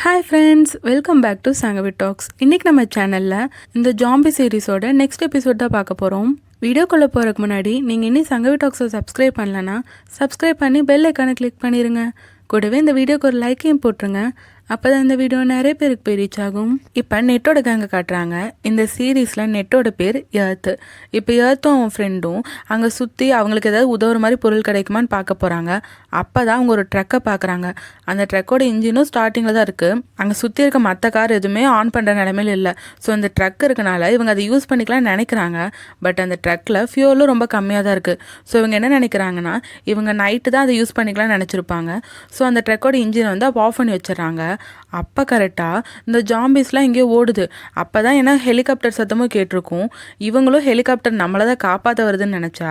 Hi friends, welcome back to Sangavi talks. இன்றைக்கி நம்ம சேனலில் இந்த ஜாம்பி சீரிஸோட நெக்ஸ்ட் எபிசோட் தான் பார்க்க போகிறோம். வீடியோக்குள்ளே போகிறதுக்கு முன்னாடி நீங்கள் இன்னும் சங்கவி டாக்ஸை சப்ஸ்கிரைப் பண்ணலன்னா சப்ஸ்கிரைப் பண்ணி பெல் ஐக்கானை கிளிக் பண்ணிடுங்க. கூடவே இந்த வீடியோக்கு ஒரு லைக்கையும் போட்டுருங்க. அப்போ தான் இந்த வீடியோ நிறைய பேருக்கு போய் ரீச் ஆகும். இப்போ நெட்டோட கேங்கை காட்டுறாங்க. இந்த சீரீஸில் நெட்டோட பேர் எர்த்து. இப்போ எர்த்தும் அவன் ஃப்ரெண்டும் அங்கே சுற்றி அவங்களுக்கு ஏதாவது உதவுற மாதிரி பொருள் கிடைக்குமான்னு பார்க்க போகிறாங்க. அப்போ தான் அவங்க ஒரு ட்ரக்கை பார்க்குறாங்க. அந்த ட்ரக்கோட இன்ஜினும் ஸ்டார்டிங்கில் தான் இருக்குது. அங்கே சுற்றி இருக்க மற்ற கார் எதுவுமே ஆன் பண்ணுற நிலமையில இல்லை. ஸோ அந்த ட்ரக் இருக்கனால இவங்க அதை யூஸ் பண்ணிக்கலாம்னு நினைக்கிறாங்க. பட் அந்த ட்ரக்கில் ஃபியூலும் ரொம்ப கம்மியாக தான் இருக்குது. ஸோ இவங்க என்ன நினைக்கிறாங்கன்னா இவங்க நைட்டு தான் அதை யூஸ் பண்ணிக்கலாம்னு நினச்சிருப்பாங்க. ஸோ அந்த ட்ரக்கோட இன்ஜினை வந்து அப்போ ஆஃப் பண்ணி வச்சிடறாங்க. அப்போ கரெக்டாக இந்த ஜாம்பிஸ்லாம் எங்கேயோ ஓடுது. அப்போ தான் ஏன்னா ஹெலிகாப்டர் சத்தமும் கேட்டிருக்கும். இவங்களும் ஹெலிகாப்டர் நம்மளை தான் காப்பாற்ற வருதுன்னு நினச்சா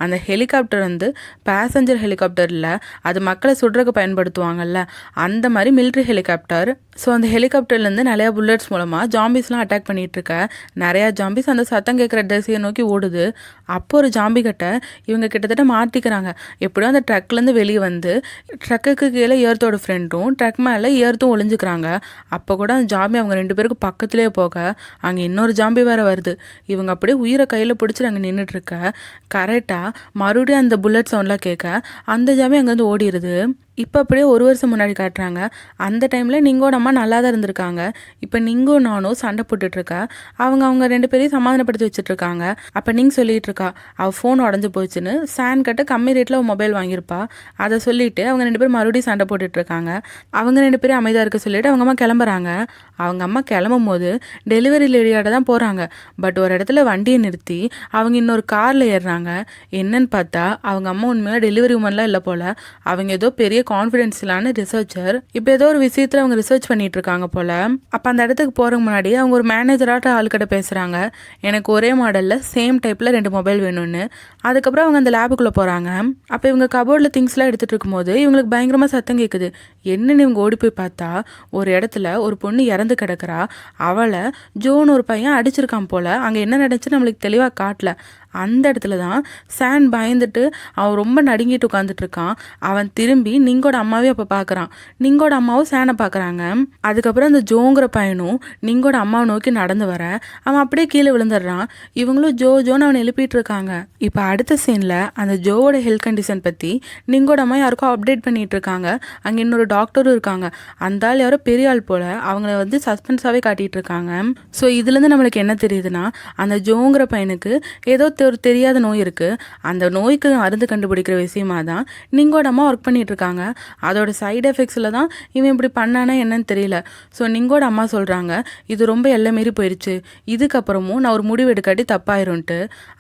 அந்த ஹெலிகாப்டர் வந்து பேசஞ்சர் ஹெலிகாப்டர் இல்லை, அது மக்களை சுடுறதுக்கு பயன்படுத்துவாங்கல்ல அந்த மாதிரி மிலிட்ரி ஹெலிகாப்டர். ஸோ அந்த ஹெலிகாப்டர்லேருந்து நிறையா புல்லட்ஸ் மூலமாக ஜாம்பிஸ்லாம் அட்டாக் பண்ணிகிட்ருக்க நிறையா ஜாம்பிஸ் அந்த சத்தம் கேட்குற திசையை நோக்கி ஓடுது. அப்போ ஒரு ஜாம்பி கிட்ட இவங்க கிட்டத்தட்ட மாட்டிக்கிறாங்க. எப்படியோ அந்த ட்ரக்லேருந்து வெளியே வந்து ட்ரக்குக்கு கீழே ஏர்த்தோட ஃப்ரெண்டும் ட்ரக் மேலே ஏர்த்தும் ஒளிஞ்சுக்கிறாங்க. அப்போ கூட அந்த ஜாம்பி அவங்க ரெண்டு பேருக்கு பக்கத்துலேயே போக அங்கே இன்னொரு ஜாம்பி வேறு வருது. இவங்க அப்படியே உயிரை கையில் பிடிச்சிட்டு அங்கே நின்றுட்டுருக்க கரெக்டாக மறுபடியும் அந்த புல்லட் சவுண்ட்லாம் கேட்க அந்த ஜாம்பி அங்கேருந்து ஓடிடுது. இப்போ அப்படியே ஒரு வருஷம் முன்னாடி காட்டுறாங்க. அந்த டைமில் நிங்கோட அம்மா நல்லா தான் இருந்திருக்காங்க. இப்போ நிங்கும் நானும் சண்டை போட்டுட்ருக்கா. அவங்க ரெண்டு பேரையும் சமாதானப்படுத்தி வச்சுட்ருக்காங்க. அப்போ நீங்கள் சொல்லிகிட்டு இருக்கா அவள் ஃபோன் உடஞ்சி போச்சுன்னு. சான் கிட்ட கம்மி ரேட்டில் அவள் மொபைல் வாங்கியிருப்பா. அதை சொல்லிவிட்டு அவங்க ரெண்டு பேரும் மறுபடியும் சண்டை போட்டுட்ருக்காங்க. அவங்க ரெண்டு பேரும் அமைதியாக இருக்க சொல்லிவிட்டு அவங்க அம்மா கிளம்புறாங்க. அவங்க அம்மா கிளம்பும் போது டெலிவரி லேடியாட்ட தான் போகிறாங்க. பட் ஒரு இடத்துல வண்டியை நிறுத்தி அவங்க இன்னொரு காரில் ஏறுறாங்க. என்னன்னு பார்த்தா அவங்க அம்மா உண்மையாக டெலிவரி உமன்லாம் இல்லை போல். அவங்க ஏதோ பெரிய கான்ஃபிடென்ஷியலான ரிசர்ச்சர். இப்போ ஏதோ ஒரு விஷயத்தில் அவங்க ரிசர்ச் பண்ணிட்டு இருக்காங்க போல். அப்போ அந்த இடத்துக்கு போகிறதுக்கு முன்னாடி அவங்க ஒரு மேனேஜராட்ட ஆள்கிட்ட பேசுகிறாங்க. எனக்கு ஒரே மாடலில் சேம் டைப்பில் 2 மொபைல் வேணும்னு. அதுக்கப்புறம் அவங்க அந்த லேபுக்குள்ளே போகிறாங்க. அப்போ இவங்க கபோர்டில் திங்ஸ்லாம் எடுத்துகிட்டு இருக்கும்போது இவங்களுக்கு பயங்கரமாக சத்தம் கேட்குது. என்னன்னு இவங்க ஓடி போய் பார்த்தா ஒரு இடத்துல ஒரு பொண்ணு இறந்து கிடக்கிறா. அவளை ஜோன் ஒரு பையன் அடிச்சிருக்கான் போல். அங்கே என்ன நடந்துச்சு நம்மளுக்கு தெளிவாக காட்டல. அந்த இடத்துல தான் சான் பயந்துட்டு அவன் ரொம்ப நடுங்கிட்டு உட்காந்துட்டு இருக்கான். அவன் திரும்பி நிங்கோட அம்மாவே அப்போ பார்க்குறான். நிங்கோட அம்மாவும் சானை பார்க்குறாங்க. அதுக்கப்புறம் அந்த ஜோங்கிற பையனும் நிங்கோட அம்மாவை நோக்கி நடந்து வர அவன் அப்படியே கீழே விழுந்துடுறான். இவங்களும் ஜோன்னு அவனை எழுப்பிட்டு இருக்காங்க. இப்போ அடுத்த சீனில் அந்த ஜோவோட ஹெல்த் கண்டிஷன் பற்றி நிங்கோட அம்மா யாருக்கும் அப்டேட் பண்ணிட்டு இருக்காங்க. அங்கே இன்னொரு டாக்டரும் இருக்காங்க. அந்த ஆள் யாரோ பெரிய ஆள் போல் அவங்கள வந்து சஸ்பென்ஸாகவே காட்டிகிட்டு இருக்காங்க. ஸோ இதுலேருந்து நம்மளுக்கு என்ன தெரியுதுன்னா அந்த ஜோங்கிற பையனுக்கு ஏதோ ஒரு தெரியாத நோய் இருக்குது. அந்த நோய்க்கு மருந்து கண்டுபிடிக்கிற விஷயமா தான் நிங்கோட அம்மா ஒர்க் பண்ணிட்டு இருக்காங்க. அதோட சைடு எஃபெக்ட்ஸில் தான் இவன் இப்படி பண்ணானா என்னன்னு தெரியல. ஸோ நிங்கோட அம்மா சொல்கிறாங்க இது ரொம்ப எல்லை மீறி போயிடுச்சு, இதுக்கப்புறமும் நான் ஒரு முடிவு எடுக்காட்டி தப்பாயிரும்ன்ட்டு.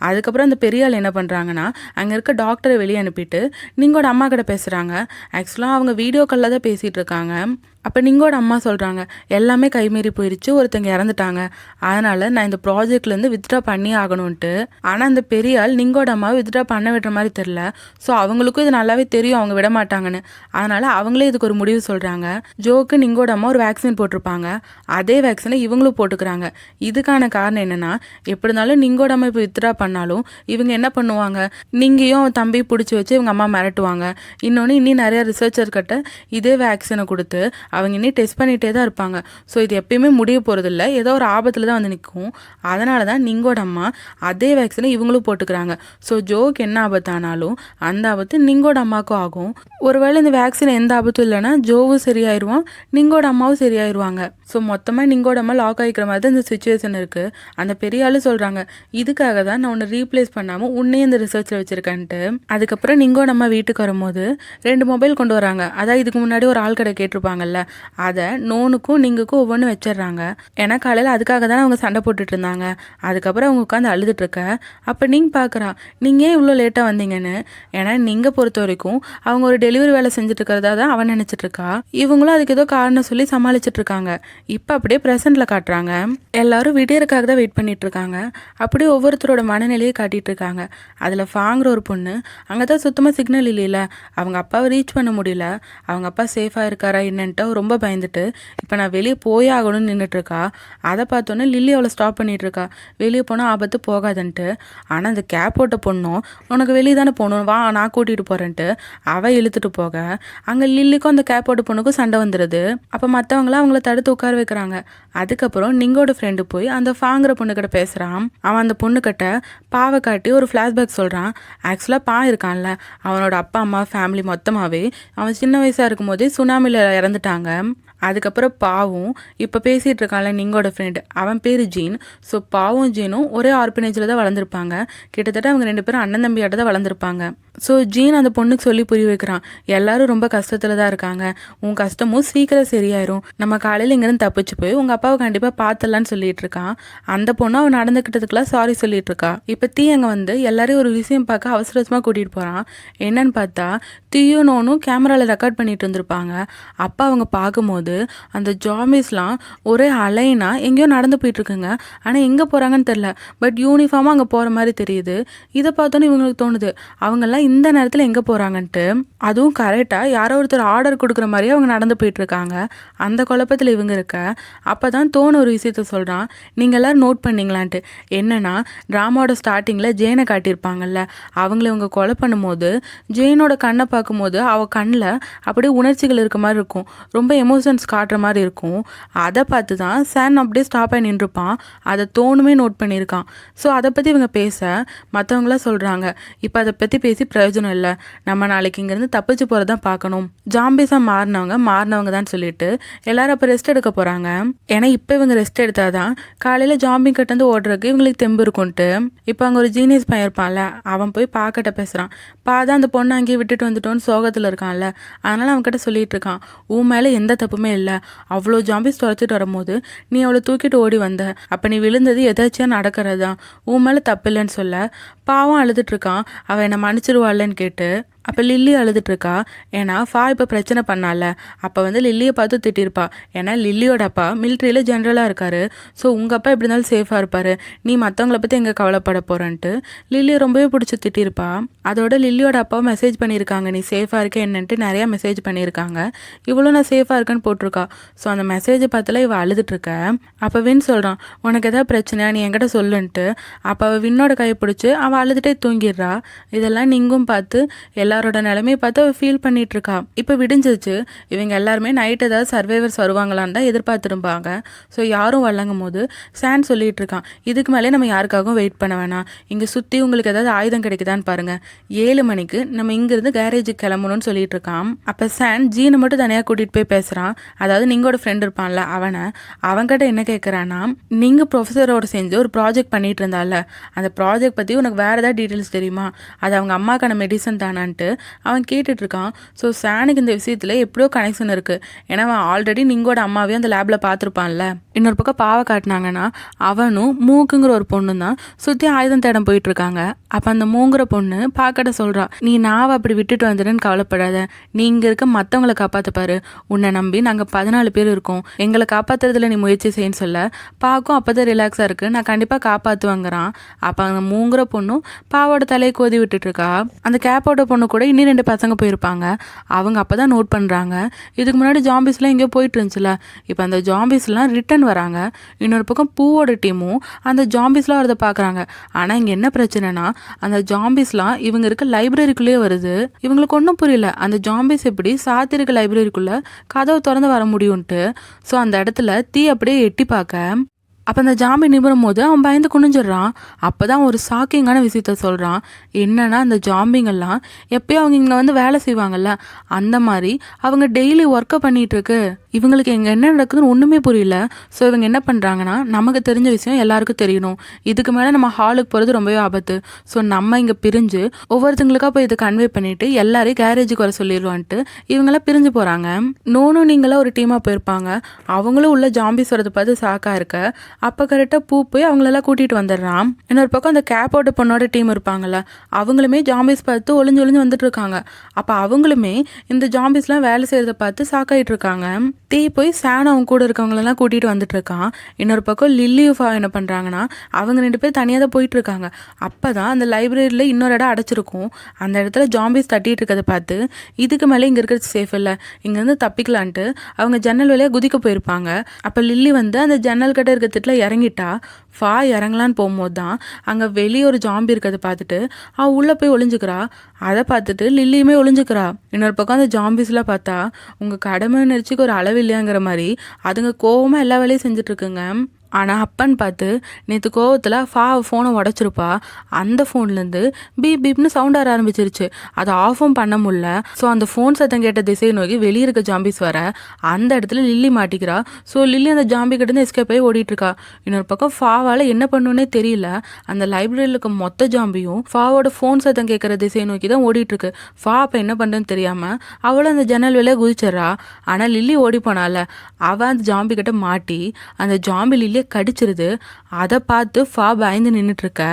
அதுக்கப்புறம் அந்த பெரிய ஆள் என்ன பண்ணுறாங்கன்னா அங்கே இருக்க டாக்டரை வெளியே அனுப்பிட்டு நிங்கோட அம்மா கிட்ட பேசுகிறாங்க. ஆக்சுவலாக அவங்க வீடியோ காலில் தான் பேசிகிட்டு இருக்காங்க. அப்போ நிங்கோட அம்மா சொல்கிறாங்க எல்லாமே கைமீறி போயிடுச்சு, ஒருத்தங்க இறந்துட்டாங்க, அதனால் நான் இந்த ப்ராஜெக்ட்லேருந்து வித்ட்ரா பண்ணி ஆகணும்ன்ட்டு. ஆனால் அந்த பெரிய ஆள் நிங்கோட அம்மாவை வித்ட்ரா பண்ண விடுற மாதிரி தெரில. ஸோ அவங்களுக்கும் இது நல்லாவே தெரியும் அவங்க விட மாட்டாங்கன்னு. அதனால் அவங்களே இதுக்கு ஒரு முடிவு சொல்கிறாங்க. ஜோக்கு நிங்கோட அம்மா ஒரு வேக்சின் போட்டிருப்பாங்க. அதே வேக்சினை இவங்களும் போட்டுக்கிறாங்க. இதுக்கான காரணம் என்னென்னா எப்படி இருந்தாலும் நிங்கோட அம்மா இப்போ வித்ட்ரா பண்ணாலும் இவங்க என்ன பண்ணுவாங்க, நீங்கையும் அவன் தம்பி பிடிச்சி வச்சு இவங்க அம்மா மிரட்டுவாங்க. இன்னொன்று இன்னும் நிறையா ரிசர்ச்சர்கிட்ட இதே வேக்சினை கொடுத்து அவங்க இன்னும் டெஸ்ட் பண்ணிகிட்டே தான் இருப்பாங்க. ஸோ இது எப்பயுமே முடிய போகிறதில்ல, ஏதோ ஒரு ஆபத்தில் தான் வந்து நிற்கும். அதனால தான் நிங்கோட அம்மா அதே வேக்சினை இவங்களும் போட்டுக்கிறாங்க. ஸோ ஜோக்கு என்ன ஆபத்தானாலும் அந்த ஆபத்து நிங்கோட அம்மாவுக்கும் ஆகும். ஒருவேளை இந்த வேக்சின் எந்த ஆபத்தும் இல்லைன்னா ஜோவும் சரியாயிருவான், நிங்கோட அம்மாவும் சரியாயிருவாங்க. ஸோ மொத்தமாக நிங்கோட அம்மா லாக் ஆகிக்கிற மாதிரி தான் இந்த சுச்சுவேஷன் இருக்குது. அந்த பெரிய ஆளு சொல்கிறாங்க இதுக்காக தான் நான் உன்னை ரீப்ளேஸ் பண்ணாமல் உன்னையே இந்த ரிசர்ச்சில் வச்சுருக்கேன்ட்டு. அதுக்கப்புறம் நிங்கோட அம்மா வீட்டுக்கு வரும்போது 2 மொபைல் கொண்டு வராங்க. அதான் இதுக்கு முன்னாடி ஒரு ஆள் கடை கேட்டிருப்பாங்கல்ல, அதை நோனுக்கும் நீங்குக்கும் ஒவ்வொன்று வச்சிடுறாங்க. ஏன்னா காலையில் அதுக்காக தானே அவங்க சண்டை போட்டுட்டு இருந்தாங்க. அதுக்கப்புறம் அவங்க உட்காந்து அழுதுட்டு இருக்க. அப்போ நீங்கள் பார்க்குறான் நீங்கள் ஏன் இவ்வளோ லேட்டாக வந்தீங்கன்னு. ஏன்னா நீங்கள் பொறுத்த வரைக்கும் அவங்க ஒரு டெலிவரி வேலை செஞ்சுட்டு இருக்கிறதா தான் அவன் நினச்சிட்டு இருக்கா. இவங்களும் அதுக்கு ஏதோ காரணம் சொல்லி சமாளிச்சுட்டு இருக்காங்க. இப்போ அப்படியே ப்ரெசென்ட்டில் காட்டுறாங்க. எல்லாரும் விடியறதுக்காக தான் வெயிட் பண்ணிட்டு இருக்காங்க. அப்படியே ஒவ்வொருத்தரோட மனநிலையை காட்டிட்டு இருக்காங்க. அதில் ஃபாங்கிற ஒரு பொண்ணு அங்கே தான் சுத்தமாக சிக்னல் இல்லையில, அவங்க அப்பாவை ரீச் பண்ண முடியல, அவங்க அப்பா சேஃபாக இருக்காரா என்னன்ட்டு அவ ரொம்ப பயந்துட்டு இப்போ நான் வெளியே போயே ஆகணும்னு நின்றுட்டுருக்கா. அதை பார்த்தோன்னே லில்லி அவளை ஸ்டாப் பண்ணிகிட்ருக்கா. வெளியே போனால் ஆபத்து போகாதுன்ட்டு. ஆனால் அந்த கேப் போட்ட பொண்ணும் உனக்கு வெளியே தானே போகணும், வா நான் கூட்டிகிட்டு போகிறேன்ட்டு அவள் இழுத்துட்டு போக அங்கே லில்லிக்கும் அந்த கேப் போட்ட பொண்ணுக்கும் சண்டை வந்துடுது. அப்போ மற்றவங்களாம் அவங்கள தடுத்து உட்கார வைக்கிறாங்க. அதுக்கப்புறம் நிங்கோட ஃப்ரெண்டு போய் அந்த ஃபாங்கிற பொண்ணுக்கிட்ட பேசுகிறான். அவன் அந்த பொண்ணுக்கிட்ட பாவை காட்டி ஒரு ஃப்ளாஷ்பேக் சொல்கிறான். ஆக்சுவலாக பா இருக்கான்ல, அவனோட அப்பா அம்மா ஃபேமிலி மொத்தமாகவே அவன் சின்ன வயசாக இருக்கும்போதே சுனாமியில் இறந்துட்டாங்க. அதுக்கப்புறம் பாவும் இப்போ பேசிகிட்டு இருக்கான்ல நிங்கோட ஃப்ரெண்டு, அவன் பேர் ஜீன். ஸோ பாவும் ஜீனும் ஒரே ஆர்பனேஜில் தான் வளர்ந்துருப்பாங்க. கிட்டத்தட்ட அவங்க 2 பேரும் அண்ணன் தம்பியாட்ட தான் வளர்ந்துருப்பாங்க. ஸோ ஜீன் அந்த பொண்ணுக்கு சொல்லி புரிய வைக்கிறான், எல்லாரும் ரொம்ப கஷ்டத்தில் தான் இருக்காங்க, உன் கஷ்டமும் சீக்கிரம் சரியாயிரும், நம்ம காலையில் இங்கேருந்து தப்பிச்சு போய் உங்கள் அப்பாவை கண்டிப்பாக பார்த்துடலான்னு சொல்லிட்டு இருக்கான். அந்த பொண்ணு அவன் நடந்துக்கிட்டதுக்கெல்லாம் சாரி சொல்லிட்டு இருக்கா. இப்போ தீ அங்கே வந்து எல்லாரையும் ஒரு விஷயம் பார்க்க அவசரமாக கூட்டிகிட்டு போகிறான். என்னன்னு பார்த்தா தீயும் நோனும் கேமராவில் ரெக்கார்ட் பண்ணிட்டு இருந்திருப்பாங்க. அப்போ அவங்க பார்க்கும்போது அந்த ஜாம்பிஸ்லாம் ஒரே அலைனா எங்கேயோ நடந்து போயிட்டு இருக்குங்க. ஆனால் எங்கே போகிறாங்கன்னு தெரில, பட் யூனிஃபார்மாக அங்கே போகிற மாதிரி தெரியுது. இதை பார்த்தோன்னே இவங்களுக்கு தோணுது அவங்கெல்லாம் இந்த நேரத்தில் எங்கே போகிறாங்கன்ட்டு. அதுவும் கரெக்டாக யாரோ ஒருத்தர் ஆர்டர் கொடுக்குற மாதிரியே அவங்க நடந்து போயிட்டு இருக்காங்க. அந்த குழப்பத்தில் இவங்க இருக்க அப்போ தான் தோணு ஒரு விஷயத்த சொல்கிறான். நீங்கள் எல்லோரும் நோட் பண்ணிங்களான்ட்டு. என்னன்னா ட்ராமாவோட ஸ்டார்டிங்கில் ஜெயினை காட்டியிருப்பாங்கல்ல, அவங்கள இவங்க கொலை பண்ணும்போது ஜெயினோட கண்ணை பார்க்கும்போது அவள் கண்ணில் அப்படியே உணர்ச்சிகள் இருக்க மாதிரி இருக்கும், ரொம்ப எமோஷன்ஸ் காட்டுற மாதிரி இருக்கும். அதை பார்த்து தான் சான் அப்படியே ஸ்டாப் ஆகி நின்றுப்பான். அதை தோணுமே நோட் பண்ணியிருக்கான். ஸோ அதை பற்றி இவங்க பேச மற்றவங்களாம் சொல்கிறாங்க, இப்போ அதை பற்றி பேசி பிரயோஜனம் இல்லை, நம்ம நாளைக்கு இங்கேருந்து தப்பிச்சு போகிறதான் பார்க்கணும், ஜாம்பிஸாக மாறினவங்க தான் சொல்லிட்டு எல்லாரும் அப்போ ரெஸ்ட் எடுக்க போகிறாங்க. ஏன்னா இப்போ இவங்க ரெஸ்ட் எடுத்தால் தான் காலையில் ஜாம்பி கட்டந்து ஓடுறதுக்கு இவங்களுக்கு தெம்பு இருக்கும்ட்டு. இப்போ அங்கே ஒரு ஜீனியஸ் பையன் இருப்பான்ல, அவன் போய் பாக்கிட்ட பேசுகிறான். தான் அந்த பொண்ணை அங்கேயே விட்டுட்டு வந்துட்டோன்னு சோகத்தில் இருக்கான்ல, அதனால் அவன்கிட்ட சொல்லிட்டு இருக்கான், உன் மேலே எந்த தப்புமே இல்லை, அவ்வளோ ஜாம்பிஸ் துரத்துட்டு வரும்போது நீ அவளை தூக்கிட்டு ஓடி வந்த, அப்போ நீ விழுந்தது எதாச்சியாக நடக்கிறது தான், உன் மேலே தப்பு இல்லைன்னு சொல்ல பாவம் அழுதுட்டு இருக்கான். அவன் என்னை மன்னிச்சிருவாள்ன்னு கேட்டு அப்போ லில்லி அழுதுட்ருக்கா. ஏன்னா ஃபா இப்போ பிரச்சனை பண்ணால, அப்போ வந்து லில்லியை பார்த்து திட்டிருப்பா. ஏன்னா லில்லியோட அப்பா மிலிட்ரியில் ஜென்ரலாக இருக்காரு. ஸோ உங்கள் அப்பா எப்படி இருந்தாலும் சேஃபாக இருப்பார், நீ மற்றவங்கள பற்றி எங்கே கவலைப்பட போகிறேன்ட்டு லில்லியை ரொம்பவே பிடிச்சி திட்டிருப்பா. அதோட லில்லியோட அப்பாவும் மெசேஜ் பண்ணியிருக்காங்க, நீ சேஃபாக இருக்க என்னன்ட்டு நிறையா மெசேஜ் பண்ணியிருக்காங்க. இவ்வளோ நான் சேஃபாக இருக்கேன்னு போட்டிருக்கா. ஸோ அந்த மெசேஜை பார்த்துல இவள் அழுதுட்ருக்க. அப்போ வின் சொல்கிறான், உனக்கு எதாவது பிரச்சனையா நீ என்கிட்ட சொல்லுன்ட்டு. அப்போ அவள் வின்னோட கையை பிடிச்சி அவள் அழுதுகிட்டே தூங்கிடுறா. இதெல்லாம் நீங்கும் பார்த்து எல்லாரோட நிலைமையை பார்த்து அவள் ஃபீல் பண்ணிட்டு இருக்கா. இப்போ விடிஞ்சிச்சு. இவங்க எல்லாருமே நைட் ஏதாவது சர்வைவர்ஸ் வருவாங்களான்னு தான் எதிர்பார்த்துருப்பாங்க. ஸோ யாரும் வரலங்கும் போது சான் சொல்லிட்டு இருக்கான், இதுக்கு மேலே நம்ம யாருக்காகவும் வெயிட் பண்ண வேணாம், இங்கே சுற்றி உங்களுக்கு ஏதாவது ஆயுதம் கிடைக்குதான்னு பாருங்க, 7 மணிக்கு நம்ம இங்கிருந்து கேரேஜுக்கு கிளம்பணும்னு சொல்லிட்டு இருக்கான். அப்போ சான் ஜீனை மட்டும் தனியாக கூட்டிகிட்டு போய் பேசுகிறான். அதாவது நீங்களோட ஃப்ரெண்ட் இருப்பான்ல அவன்கிட்ட என்ன கேட்குறான்னா, நீங்கள் ப்ரொஃபஸரோட செஞ்சு ஒரு ப்ராஜெக்ட் பண்ணிட்டு இருந்தால, அந்த ப்ராஜெக்ட் பற்றி உனக்கு வேறு ஏதாவது டீட்டெயில்ஸ் தெரியுமா, அது அவங்க அம்மாக்கான மெடிசன் தானான்ட்டு அவன் கேட்டுட்டு இருக்கான். ஸோ சானுக்கு இந்த விஷயத்துல எப்படியோ கனெக்ஷன் இருக்கு. ஏன்னா அவன் ஆல்ரெடி நீங்கோட அம்மாவையும் அந்த லேப்ல பார்த்துருப்பான்ல. இன்னொரு பக்கம் பாவை காட்டினாங்கன்னா அவனும் மூக்குங்கிற ஒரு பொண்ணு தான் சுற்றி ஆயுதம் தேடம் போயிட்டு இருக்காங்க. அப்போ அந்த மூங்குற பொண்ணு பாக்கட்ட சொல்றா, நீ நாவை அப்படி விட்டுட்டு வந்துடுன்னு கவலைப்படாத, நீ இங்க இருக்க மற்றவங்களை காப்பாற்றுப்பாரு, உன்னை நம்பி நாங்கள் 14 பேர் இருக்கோம், எங்களை காப்பாற்றுறதுல நீ முயற்சி செய்யன்னு சொல்ல பாக்கும் அப்போதான் ரிலாக்ஸாக இருக்கு, நான் கண்டிப்பாக காப்பாற்றுவாங்கிறான். அப்போ அந்த மூங்குற பொண்ணும் பாவோட தலையை கோதி விட்டுட்டு இருக்கா. அந்த கேப்போட பொண்ணு கூட இன்னும் 2 பசங்க போயிருப்பாங்க. அவங்க அப்போ தான் நோட் பண்ணுறாங்க, இதுக்கு முன்னாடி ஜாம்பிஸ்லாம் எங்கேயோ போயிட்டு இருந்துச்சுல, இப்போ அந்த ஜாம்பிஸ்லாம் ரிட்டன் வராங்க. இன்னொரு பக்கம் பூவோட டீமும் அந்த ஜாம்பிஸ்லாம் வரதை பார்க்குறாங்க. ஆனால் இங்கே என்ன பிரச்சனைனா, அந்த ஜாம்பிஸ்லாம் இவங்க இருக்க லைப்ரரிக்குள்ளேயே வருது. இவங்களுக்கு ஒன்றும் புரியல, அந்த ஜாம்பிஸ் எப்படி சாத்திருக்க லைப்ரரிக்குள்ளே கதவை திறந்து வர முடியும்ன்ட்டு. ஸோ அந்த இடத்துல தீ அப்படியே எட்டி பார்க்க அப்போ அந்த ஜாம்பி நிபுறும் போது அவன் பயந்து குனிஞ்சிடுறான். அப்போ தான் ஒரு ஷாக்கிங்கான விஷயத்த சொல்கிறான். என்னன்னா அந்த ஜாம்பிங்கெல்லாம் எப்பயும் அவங்க இங்கே வந்து வேலை செய்வாங்கல்ல, அந்த மாதிரி அவங்க டெய்லி ஒர்க்கை பண்ணிகிட்டு இருக்கு. இவங்களுக்கு இங்கே என்ன நடக்குதுன்னு ஒன்றுமே புரியல. ஸோ இவங்க என்ன பண்ணுறாங்கன்னா, நமக்கு தெரிஞ்ச விஷயம் எல்லாருக்கும் தெரியணும், இதுக்கு மேலே நம்ம ஹாலுக்கு போகிறது ரொம்பவே ஆபத்து, ஸோ நம்ம இங்கே பிரிஞ்சு ஒவ்வொருத்தங்களுக்காக போய் இதை கன்வே பண்ணிவிட்டு எல்லாரையும் கேரேஜுக்கு வர சொல்லிடுவான்ட்டு இவங்களாம் பிரிஞ்சு போகிறாங்க. நோனும் நீங்களாம் ஒரு டீமாக போயிருப்பாங்க. அவங்களும் உள்ள ஜாம்பிஸ் வரதை பார்த்து ஷாக்காக இருக்க அப்போ கரெக்டாக பூ போய் அவங்களெல்லாம் கூட்டிகிட்டு வந்துடுறான். இன்னொரு பக்கம் அந்த கேப்போட பொண்ணோட டீம் இருப்பாங்கள்ல, அவங்களுமே ஜாம்பிஸ் பார்த்து ஒளிஞ்சு வந்துட்டு இருக்காங்க. அப்போ அவங்களுமே இந்த ஜாம்பிஸ்லாம் வேலை செய்கிறத பார்த்து ஷாக்காயிட்டு இருக்காங்க. தீ போய் சான் அவங்க கூட இருக்கவங்களெல்லாம் கூட்டிகிட்டு வந்துட்டு இருக்கான். இன்னொரு பக்கம் லில்லியும் என்ன பண்ணுறாங்கன்னா அவங்க 2 பேர் தனியாக தான் போயிட்டு இருக்காங்க. அப்போ தான் அந்த லைப்ரரியில் இன்னொரு இடம் அடைச்சிருக்கும். அந்த இடத்துல ஜாம்பிஸ் தட்டிட்டு இருக்கிறத பார்த்து இதுக்கு மேலே இங்கே இருக்கிறது சேஃப் இல்லை, இங்கேருந்து தப்பிக்கலான்ட்டு அவங்க ஜன்னல் வழியாக குதிக்க போயிருப்பாங்க. அப்போ லில்லி வந்து அந்த ஜன்னல் கிட்ட இருக்க திட்டில் இறங்கிட்டா. ஃபா இறங்கலான்னு போகும்போது தான் அங்கே வெளியே ஒரு ஜாம்பி இருக்கிறத பார்த்துட்டு அவள் உள்ளே போய் ஒளிஞ்சுக்கிறா. அதை பார்த்துட்டு லில்லியுமே ஒளிஞ்சுக்கிறா. இன்னொரு பக்கம் அந்த ஜாம்பிஸ்லாம் பார்த்தா உங்கள் கடமை நினச்சிக்கு ஒரு அளவு இல்லையாங்கிற மாதிரி அதுங்க கோவமாக எல்லா வேலையும் செஞ்சுட்ருக்குங்க. ஆனால் அப்பன்னு பார்த்து நேற்று கோவத்தில் ஃபோனை உடச்சிருப்பா. அந்த ஃபோன்லேருந்து பீப் பீப்னு சவுண்ட் வர ஆரம்பிச்சிருச்சு. அதை ஆஃபும் பண்ண முடியல. ஸோ அந்த ஃபோன் சத்தம் கேட்ட திசையை நோக்கி வெளியே இருக்க ஜாம்பிஸ் வர அந்த இடத்துல லில்லி மாட்டிக்கிறா. ஸோ லில்லி அந்த ஜாம்பி கிட்டேருந்து எஸ்கேப் ஆகி ஓடிட்டுருக்கா. இன்னொரு பக்கம் ஃபாவால் என்ன பண்ணுன்னே தெரியல. அந்த லைப்ரரியில் இருக்க மொத்த ஜாம்பியும் ஃபாவோட ஃபோன் சத்தம் கேட்குற திசையை நோக்கி தான் ஓடிட்டுருக்கு. ஃபா அப்போ என்ன பண்ணுறேன்னு தெரியாமல் அவளும் அந்த ஜன்னல் வெளியே குதிச்சிட்றா. ஆனால் லில்லி ஓடி போனால அவள் அந்த ஜாம்பி கிட்ட மாட்டி அந்த ஜாம்பி லில்லி கடிச்சிருது. அதை பார்த்து ஃபா பயந்து நின்றுட்டு இருக்க.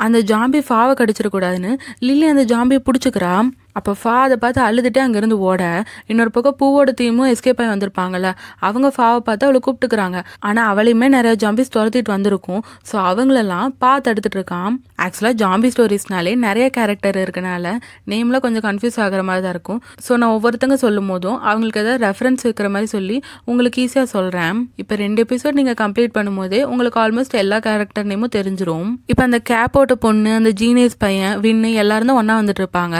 அந்த ஜாம்பி ஃபாவை கடிச்சிடக்கூடாதுன்னு லில்லி அந்த ஜாம்பியை பிடிச்சிக்கிறா. அப்போ ஃபா அதை பார்த்து அழுதுகிட்டே அங்கேருந்து ஓட இன்னொரு பக்கம் பூவோட தீமும் எஸ்கேப் ஆகி வந்திருப்பாங்கல்ல, அவங்க ஃபாவை பார்த்து அவளை கூப்பிட்டுக்கிறாங்க. ஆனால் அவளையுமே நிறைய ஜாம்பிஸ் துரத்திட்டு வந்திருக்கும். ஸோ அவங்களெல்லாம் தடுத்துட்டு இருக்கான். ஆக்சுவலாக ஜாம்பி ஸ்டோரிஸ்னாலே நிறைய கேரக்டர் இருக்கனால நேமில் கொஞ்சம் கன்ஃபியூஸ் ஆகிற மாதிரி தான் இருக்கும். ஸோ நான் ஒவ்வொருத்தங்க சொல்லும் போதும் அவங்களுக்கு ஏதாவது ரெஃபரன்ஸ் வைக்கிற மாதிரி சொல்லி உங்களுக்கு ஈஸியாக சொல்கிறேன். இப்போ 2 எபிசோட் நீங்கள் கம்ப்ளீட் பண்ணும்போதே உங்களுக்கு ஆல்மோஸ்ட் எல்லா கேரக்டர் நேமும் தெரிஞ்சிடும். இப்போ அந்த கேப்போட்ட பொண்ணு, அந்த ஜீனியஸ் பையன், வின்னு எல்லாரும் தான் ஒன்றா வந்துட்டு இருப்பாங்க.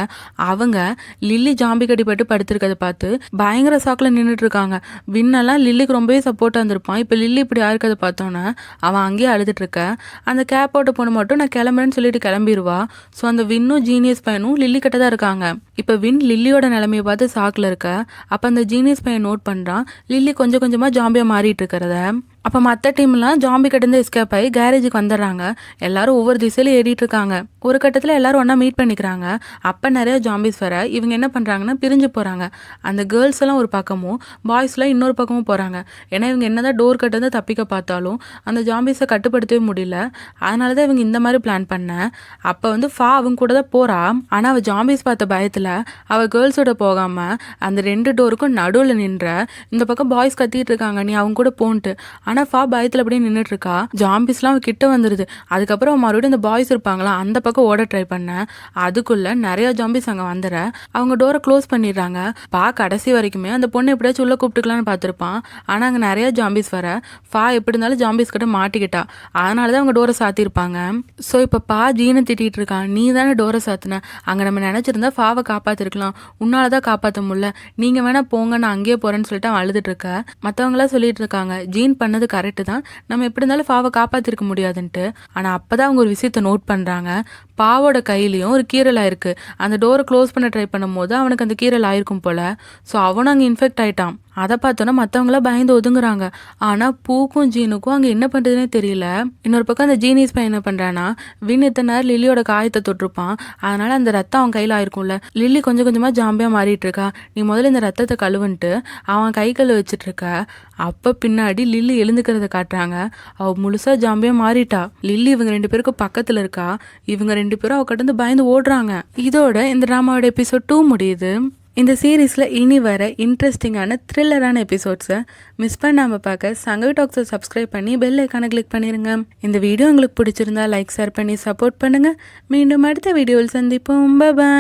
அவங்க லில்லி ஜாம்பி கடிப்பட்டு படுத்திருக்கதை பார்த்து பயங்கர சாக்கில் நின்றுட்டு இருக்காங்க. வின்னெல்லாம் லில்லிக்கு ரொம்பவே சப்போர்ட்டாக இருந்திருப்பான். இப்போ லில்லி இப்படி இருக்கிறத பார்த்தோன்னே அவன் அங்கேயே அழுதுட்டு இருக்க. அந்த கேப்போட்ட பொண்ணு மட்டும் நான் கிளம்புறேன்னு சொல்லிட்டு கிளம்பிடுவா. ஸோ அந்த வின்னும் ஜீனியஸ் பையனும் லில்லி கிட்ட தான் இருக்காங்க. இப்போ வின் லில்லியோட நிலைமையை பார்த்து சாக்கில் இருக்க. அப்போ அந்த ஜீனியஸ் பையன் நோட் பண்ணுறான் லில்லி கொஞ்சம் கொஞ்சமாக ஜாம்பியாக மாறிட்டு இருக்கிறத. அப்போ மற்ற டீம்லாம் ஜாம்பி கிட்டேருந்து எஸ்கேப் ஆகி கேரேஜுக்கு வந்துடுறாங்க. எல்லாரும் ஒவ்வொரு திசையிலும் ஏறிட்டு இருக்காங்க. ஒரு கட்டத்தில் எல்லாரும் ஒன்றா மீட் பண்ணிக்கிறாங்க. அப்போ நிறைய ஜாம்பிஸ் வர இவங்க என்ன பண்ணுறாங்கன்னா பிரிஞ்சு போகிறாங்க. அந்த கேர்ள்ஸ் எல்லாம் ஒரு பக்கமும் பாய்ஸ்லாம் இன்னொரு பக்கமும் போகிறாங்க. ஏன்னா இவங்க என்னதான் டோர் கட்டேருந்து தப்பிக்க பார்த்தாலும் அந்த ஜாம்பிஸை கட்டுப்படுத்தவே முடியல. அதனால தான் இவங்க இந்த மாதிரி பிளான் பண்ணேன். அப்போ வந்து ஃபா அவங்க கூட தான் போகிறா. ஆனால் அவள் ஜாம்பிஸ் பார்த்த பயத்தில் அவள் கேர்ள்ஸோட போகாமல் அந்த 2 டோருக்கும் நடுவில் நின்ற. இந்த பக்கம் பாய்ஸ் கத்திட்டு இருக்காங்க நீ அவங்க கூட போன்ட்டு. ஆனால் ஃபா பயத்தில் அப்படியே நின்றுட்டு இருக்கா. ஜாம்பிஸ்லாம் அவன் கிட்ட வந்துடுது. அதுக்கப்புறம் மறுபடியும் இந்த பாய்ஸ் இருப்பாங்களா அந்த பக்கம் ஓட ட்ரை பண்ணேன். அதுக்குள்ளே நிறைய ஜாம்பிஸ் அங்கே வந்துட அவங்க டோரை க்ளோஸ் பண்ணிடுறாங்க. கடைசி வரைக்குமே அந்த பொண்ணு எப்படியாச்சும் உள்ளே கூப்பிட்டுக்கலான்னு பார்த்துருப்பான். ஆனால் அங்கே நிறைய ஜாம்பிஸ் வர ஃபா எப்படி இருந்தாலும் ஜாம்பிஸ் கிட்ட மாட்டிக்கிட்டா. அதனால தான் அவங்க டோரை சாத்திருப்பாங்க. ஸோ இப்போ ஜீனை திட்டிகிட்டு இருக்கான் நீ தானே டோரை சாத்தின, அங்கே நம்ம நினச்சிருந்தா ஃபாவை காப்பாற்றிருக்கலாம், உன்னால தான் காப்பாற்ற முடியல, நீங்கள் வேணா போங்க நான் அங்கேயே போகிறேன்னு சொல்லிட்டு அவன் அழுதுட்டு இருக்க. மற்றவங்களாம் சொல்லிட்டு இருக்காங்க ஜீன் பண்ணது கரெக்டு தான், நம்ம எப்படி இருந்தாலும் ஃபாவை காப்பாற்றிருக்க முடியாதுன்ட்டு. ஆனால் அப்போ தான் அவங்க ஒரு விஷயத்தை நோட் பண்ணுறாங்க. பாவோட கையிலையும் ஒரு கீரல் ஆயிருக்கு. அந்த டோரை க்ளோஸ் பண்ண ட்ரை பண்ணும் போது அவனுக்கு அந்த கீரல் ஆயிருக்கும் போல. ஸோ அவனும் அங்கே இன்ஃபெக்ட் ஆயிட்டான். அதை பார்த்தோன்னா மற்றவங்களாம் பயந்து ஒதுங்குறாங்க. ஆனால் பூக்கும் ஜீனுக்கும் அங்கே என்ன பண்ணுறதுனே தெரியல. இன்னொரு பக்கம் அந்த ஜீனிஸ் பையன் என்ன பண்ணுறான்னா வின் இத்தனை நேரம் லில்லியோட காயத்தை தொட்டிருப்பான். அதனால அந்த ரத்தம் அவன் கையில் ஆயிருக்கும்ல. லில்லி கொஞ்சம் கொஞ்சமாக ஜாம்பியாக மாறிட்டு இருக்கா. நீ முதல்ல இந்த ரத்தத்தை கழுவுன்ட்டு அவன் கை கழு வச்சுட்டு இருக்க. அப்போ பின்னாடி லில்லி எழுந்துக்கிறத காட்டுறாங்க. அவள் முழுசாக ஜாம்பியாக மாறிட்டா. லில்லி இவங்க 2 பேருக்கும் பக்கத்தில் இருக்கா. இவங்க 2 பேரும் அவகிட்ட பயந்து ஓடுறாங்க. இதோட இந்த ட்ராமாவோட எபிசோட் 2 முடியுது. இந்த சீரீஸில் இனி வர இன்ட்ரெஸ்டிங்கான த்ரில்லரான எபிசோட்ஸை மிஸ் பண்ணாமல் பார்க்க சங்கவி டாக்ஸை சப்ஸ்கிரைப் பண்ணி பெல் ஐக்கானை கிளிக் பண்ணிடுங்க. இந்த வீடியோ உங்களுக்கு பிடிச்சிருந்தா லைக் ஷேர் பண்ணி சப்போர்ட் பண்ணுங்கள். மீண்டும் அடுத்த வீடியோவில் சந்திப்போம். பாய்.